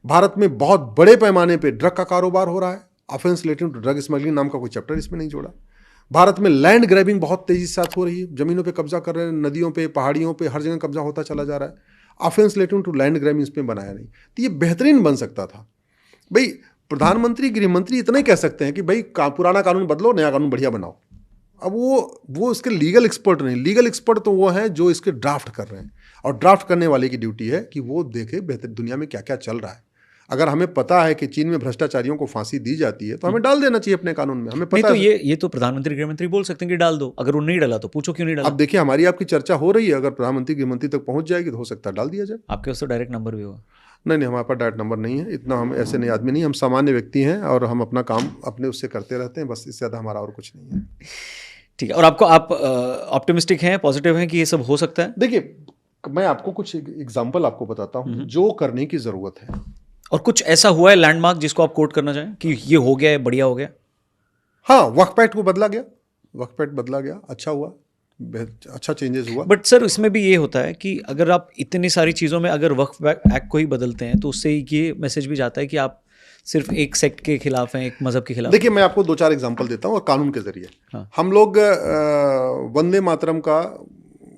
भारत में बहुत बड़े पैमाने पे ड्रग का कारोबार हो रहा है, offence relating to drug smuggling नाम का कोई चैप्टर इसमें नहीं जोड़ा। भारत में लैंड ग्रैबिंग बहुत तेजी से साथ हो रही है, जमीनों पे कब्जा कर रहे हैं, नदियों पे, पहाड़ियों पे, हर जगह कब्जा होता चला जा रहा है। Offence relating to land grabbing इसमें बनाया नहीं, तो ये बेहतरीन बन सकता था। भाई प्रधानमंत्री, गृह मंत्री इतना ही कह सकते हैं कि भाई पुराना कानून बदलो, नया कानून बढ़िया बनाओ। अब वो इसके लीगल एक्सपर्ट नहीं, लीगल एक्सपर्ट तो वो हैं जो इसके ड्राफ्ट कर रहे हैं, और ड्राफ्ट करने वाले की ड्यूटी है कि वो देखे बेहतर दुनिया में क्या क्या चल रहा है। अगर हमें पता है कि चीन में भ्रष्टाचारियों को फांसी दी जाती है तो हमें डाल देना चाहिए अपने कानून में, हमें पता नहीं तो है। ये तो प्रधानमंत्री गृह मंत्री बोल सकते हैं कि डाल दो, अगर वो नहीं डाला तो पूछो क्यों नहीं डाला। अब देखिए हमारी आपकी चर्चा हो रही है, अगर प्रधानमंत्री गृह मंत्री तक पहुंच जाएगी तो हो सकता है डाल दिया जाए। आपके पास तो डायरेक्ट नंबर भी होगा। नहीं, हमारे पास डायरेक्ट नंबर नहीं है, इतना हम ऐसे नहीं आदमी नहीं, हम सामान्य व्यक्ति हैं और हम अपना काम अपने उससे करते रहते हैं, बस इससे ज़्यादा हमारा और कुछ नहीं है। ठीक है, और आप ऑप्टिमिस्टिक हैं, पॉजिटिव हैं कि ये सब हो सकता है? देखिए मैं आपको कुछ एग्जाम्पल आपको बताता हूँ जो करने की ज़रूरत है। और कुछ ऐसा हुआ है लैंडमार्क जिसको आप कोट करना चाहें कि ये हो गया है, बढ़िया हो गया? हाँ, वक्फ एक्ट को बदला गया, वक्फ एक्ट बदला गया, अच्छा हुआ, अच्छा चेंजेस हुआ। बट सर इसमें भी ये होता है कि अगर आप इतनी सारी चीज़ों में अगर वक्फ एक्ट को ही बदलते हैं तो उससे ये मैसेज भी जाता है कि आप सिर्फ एक सेक्ट के खिलाफ हैं, एक मजहब के खिलाफ। देखिए मैं आपको 2-4 एग्जांपल देता हूँ और कानून के जरिए। हाँ। हम लोग वंदे मातरम का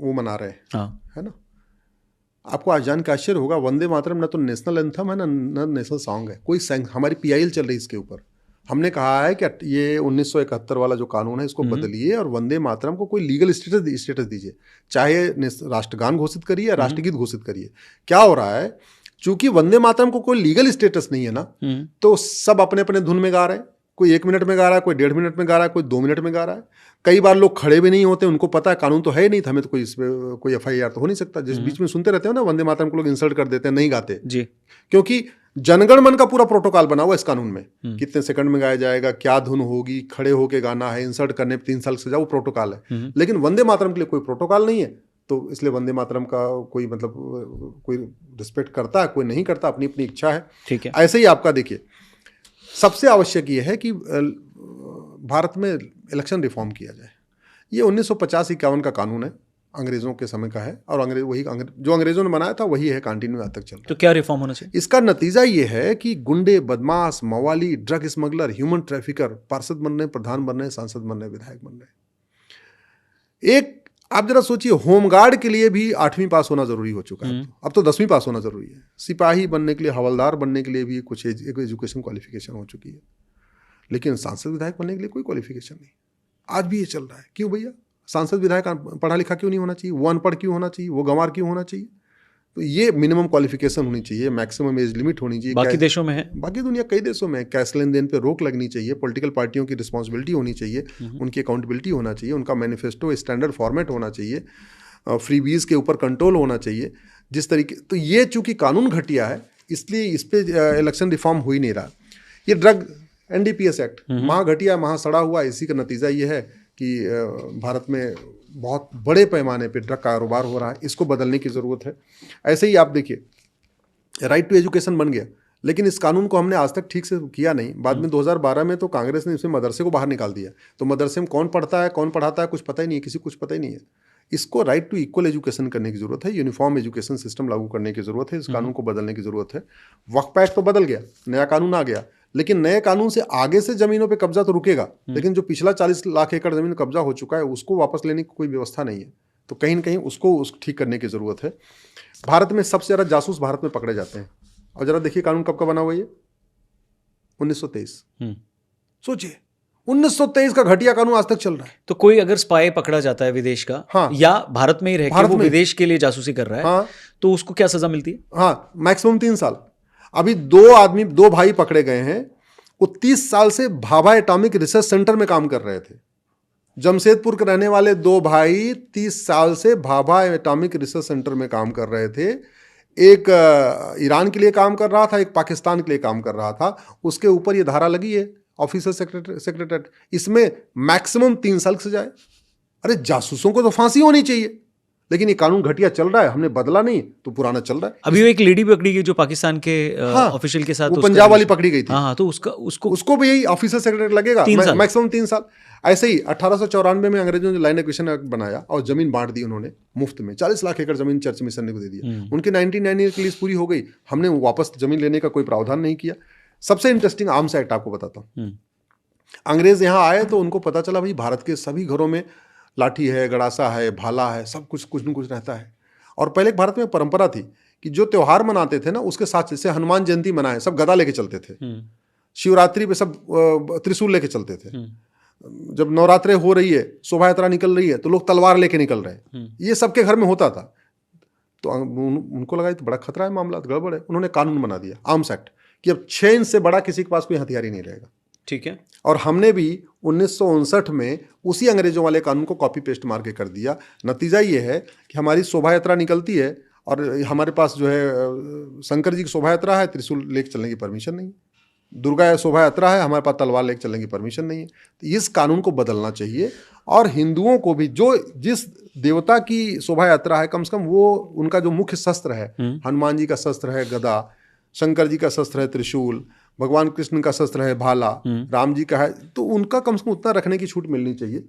वो मना रहे हैं, हाँ। है ना। आपको आज जान के आश्चर्य होगा, वंदे मातरम ना तो नेशनल एंथम है ना नेशनल सॉन्ग है, कोई हमारी PIL चल रही है इसके ऊपर। हमने कहा है कि ये 1971 वाला जो कानून है इसको बदलिए और वंदे मातरम को कोई लीगल स्टेटस दीजिए, चाहे राष्ट्रगान घोषित करिए या राष्ट्रगीत घोषित करिए। क्या हो रहा है, चूंकि वंदे मातरम को कोई लीगल स्टेटस नहीं है ना, तो सब अपने अपने धुन में गा रहे हैं। कोई 1 मिनट में गा रहा है, कोई 1.5 मिनट में गा रहा है, कोई 2 मिनट में गा रहा है। कई बार लोग खड़े भी नहीं होते, उनको पता है कानून तो है ही नहीं, हमें तो कोई FIR तो हो नहीं सकता। जिस बीच में सुनते रहते हो ना वंदे मातरम को लोग इंसल्ट कर देते हैं, नहीं गाते जी, क्योंकि जनगण मन का पूरा प्रोटोकॉल बना हुआ इस कानून में, कितने सेकंड में गाया जाएगा, क्या धुन होगी, खड़े होके गाना है, इंसल्ट करने पे 3 साल सजा, वो प्रोटोकॉल है। लेकिन वंदे मातरम के लिए कोई प्रोटोकॉल नहीं है, तो इसलिए वंदे मातरम का कोई मतलब कोई रिस्पेक्ट करता है, कोई नहीं करता, अपनी अपनी इच्छा है। ठीक है। ऐसे ही आपका देखिए, सबसे आवश्यक ये है कि भारत में इलेक्शन रिफॉर्म किया जाए। ये 1950-51 का कानून है, अंग्रेजों के समय का है, और जो अंग्रेजों ने बनाया था वही है, कंटिन्यू आज तक चल रहा है। तो क्या रिफॉर्म होना चाहिए? इसका नतीजा ये है कि गुंडे, बदमाश, मवाली, ड्रग स्मगलर, ह्यूमन ट्रैफिकर पार्षद बन रहे, प्रधान बन रहे, सांसद बन रहे, विधायक बन रहे। एक आप जरा सोचिए, होमगार्ड के लिए भी 8वीं पास होना जरूरी हो चुका है, अब तो 10वीं पास होना जरूरी है। सिपाही बनने के लिए, हवलदार बनने के लिए भी कुछ एजुकेशन क्वालिफिकेशन हो चुकी है, लेकिन सांसद विधायक बनने के लिए कोई क्वालिफिकेशन नहीं। आज भी ये चल रहा है। क्यों भैया? सांसद विधायक पढ़ा लिखा क्यों नहीं होना चाहिए? वो अनपढ़ क्यों होना चाहिए? वो गंवार क्यों होना चाहिए? तो ये मिनिमम क्वालिफिकेशन होनी चाहिए, मैक्सिमम एज लिमिट होनी चाहिए। बाकी देशों में है, बाकी दुनिया कई देशों में कैश लेन देन पे रोक लगनी चाहिए, पॉलिटिकल पार्टियों की रिस्पॉन्सिबिलिटी होनी चाहिए, उनकी अकाउंटेबिलिटी होना चाहिए, उनका मैनिफेस्टो स्टैंडर्ड फॉर्मेट होना चाहिए, फ्रीबीज के ऊपर कंट्रोल होना चाहिए जिस तरीके। तो ये चूंकि कानून घटिया है, इसलिए इस पे इलेक्शन रिफॉर्म हो ही नहीं रहा। ये ड्रग NDPS एक्ट महा घटिया, महा सड़ा हुआ, इसी का नतीजा ये है कि भारत में बहुत बड़े पैमाने पे ड्रग कारोबार हो रहा है। इसको बदलने की ज़रूरत है। ऐसे ही आप देखिए, राइट टू एजुकेशन बन गया, लेकिन इस कानून को हमने आज तक ठीक से किया नहीं। बाद में 2012 में तो कांग्रेस ने इसमें मदरसे को बाहर निकाल दिया, तो मदरसे में कौन पढ़ता है, कौन पढ़ाता है, कुछ पता ही नहीं है, किसी को कुछ पता ही नहीं है। इसको राइट टू इक्वल एजुकेशन करने की ज़रूरत है, यूनिफॉर्म एजुकेशन सिस्टम लागू करने की ज़रूरत है, इस कानून को बदलने की ज़रूरत है। वक्फ एक्ट तो बदल गया, नया कानून आ गया, लेकिन नए कानून से आगे से जमीनों पे कब्जा तो रुकेगा, लेकिन जो पिछला 40 लाख एकड़ जमीन कब्जा हो चुका है उसको वापस लेने की कोई व्यवस्था नहीं है। तो कहीं ना कहीं उसको ठीक करने की ज़रूरत है। भारत में सबसे ज़्यादा जासूस भारत में पकड़े जाते हैं, और ज़रा देखिए कानून कब का बना हुआ है, 1923। सोचिए 1923 का घटिया कानून आज तक चल रहा है। तो कोई अगर स्पाई पकड़ा जाता है विदेश का, हाँ, या भारत में ही रह के वो विदेश के लिए जासूसी कर रहा है, हाँ, तो उसको क्या सजा मिलती है? हाँ, मैक्सिमम 3 साल। अभी 2 भाई पकड़े गए हैं, वो 30 साल से भाभा एटॉमिक रिसर्च सेंटर में काम कर रहे थे। जमशेदपुर के रहने वाले 2 भाई 30 साल से भाभा एटॉमिक रिसर्च सेंटर में काम कर रहे थे। एक ईरान के लिए काम कर रहा था, एक पाकिस्तान के लिए काम कर रहा था। उसके ऊपर ये धारा लगी है, ऑफिसर सेक्रेटरी, इसमें मैक्सिमम 3 साल की सजा है। अरे जासूसों को तो फांसी होनी चाहिए, लेकिन ये कानून घटिया चल रहा है, हमने बदला नहीं तो पुराना चल रहा है। अभी वो एक लेडी भी पकड़ी गई जो पाकिस्तान के हाँ, ऑफिशियल के साथ, वो पंजाब वाली पकड़ी गई थी। हाँ, तो उसको भी यही ऑफिसर सेक्रेटरी लगेगा, मैक्सिमम 3 साल। ऐसे ही 1894 में अंग्रेजों ने लैंड एक्विजिशन एक्ट बनाया और जमीन बांट दी उन्होंने मुफ्त में। 40 लाख एकड़ जमीन चर्च मिशन को दे दिया। उनकी 1990 की लीज पूरी हो गई, हमने वापस जमीन लेने का कोई प्रावधान नहीं किया। सबसे इंटरेस्टिंग आर्म्स एक्ट आपको बताता हूँ। अंग्रेज यहाँ आए तो उनको पता चला भाई भारत के सभी घरों में लाठी है, गड़ासा है, भाला है, सब कुछ कुछ न कुछ रहता है। और पहले भारत में परंपरा थी कि जो त्योहार मनाते थे ना उसके साथ, जैसे हनुमान जयंती मनाए सब गदा लेके चलते थे, शिवरात्रि पे सब त्रिशूल लेके चलते थे, जब नवरात्रे हो रही है, शोभा यात्रा निकल रही है तो लोग तलवार लेके निकल रहे हैं। ये सबके घर में होता था। तो उनको लगा तो बड़ा खतरा है, मामला गड़बड़ है। उन्होंने कानून बना दिया, आर्म्स एक्ट, कि अब 6 इंच से बड़ा किसी के पास कोई हथियार ही नहीं रहेगा। ठीक है। और हमने भी 1959 में उसी अंग्रेजों वाले कानून को कॉपी पेस्ट मार के कर दिया। नतीजा ये है कि हमारी शोभा यात्रा निकलती है और हमारे पास जो है शंकर जी की शोभा यात्रा है, त्रिशूल लेके चलने की परमिशन नहीं है। दुर्गा शोभा यात्रा है, हमारे पास तलवार लेके चलने की परमिशन नहीं है। तो इस कानून को बदलना चाहिए। और हिंदुओं को भी जो जिस देवता की शोभा यात्रा है, कम से कम वो उनका जो मुख्य शस्त्र है, हनुमान जी का शस्त्र है गदा, शंकर जी का शस्त्र है त्रिशूल, भगवान कृष्ण का शस्त्र है भाला, राम जी का है, तो उनका कम से कम उतना रखने की छूट मिलनी चाहिए।